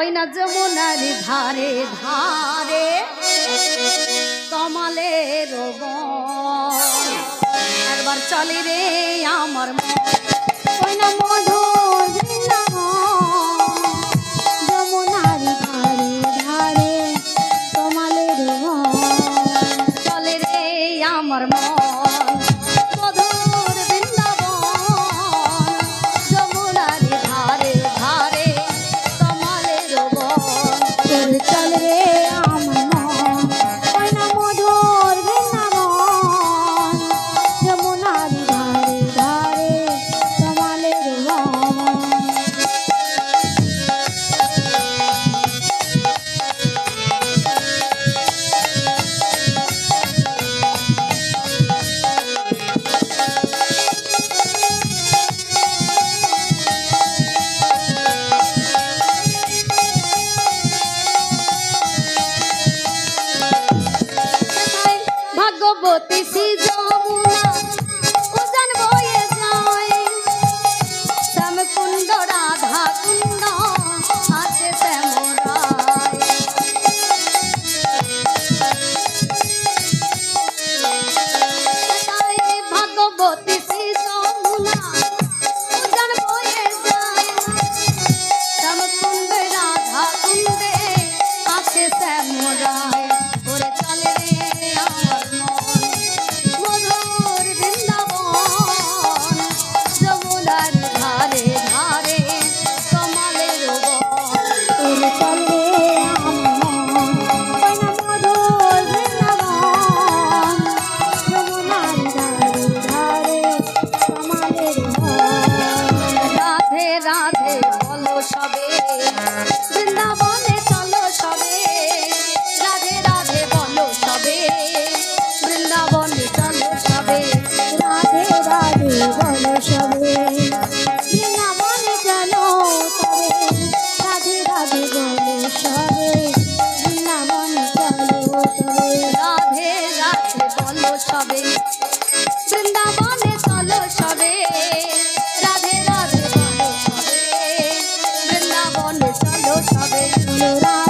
ওই না যমুনার ধারে ধারে কমলের বন একবার চলে রে আমার মন ওই না মধুর বৃন্দাবন যমুনার ধারে ধারে কমলের বন চলে রে আমার মন মধুর বৃন্দাবন যমুনার ধারে ধারে কমলের বন তোর চল রে আমার মন ওই না মধুর বৃন্দাবন যমুনার ধারে ধারে কমলের বন ভাগ্যবতী শ্রী যমুনা উজান বয়ে যায় শ্যামকুণ্ড রাধা কুণ্ড আছে শ্যামরায় ভাগ্যবতী শ্রী যমুনা উজান বয়ে যায় শ্যামকুণ্ড রাধা কুণ্ডে আছে শ্যামরায় ওরে চলে রে আমার মন মধুর বৃন্দাবন যমুনার ধারে ধারে কমলের বন তোর চল রে আমার মন ওই না মধুর বৃন্দাবন যমুনার ধারে ধারে কমলের বন রাধে রাধে বলো সবে বৃন্দাবনে চলো সবে রাধে রাধে বলো সবে বৃন্দাবনে চলো সবে রাধে রাধে বলো সবে বৃন্দাবনে চলো তবে রাধে রাধে বলো সবে বৃন্দাবনে চলো তবে রাধে রাধে বলো সবে বৃন্দাবনে চলো সবে রাধে রাধে বলো সবে বৃন্দাবনে চলো সবে বলো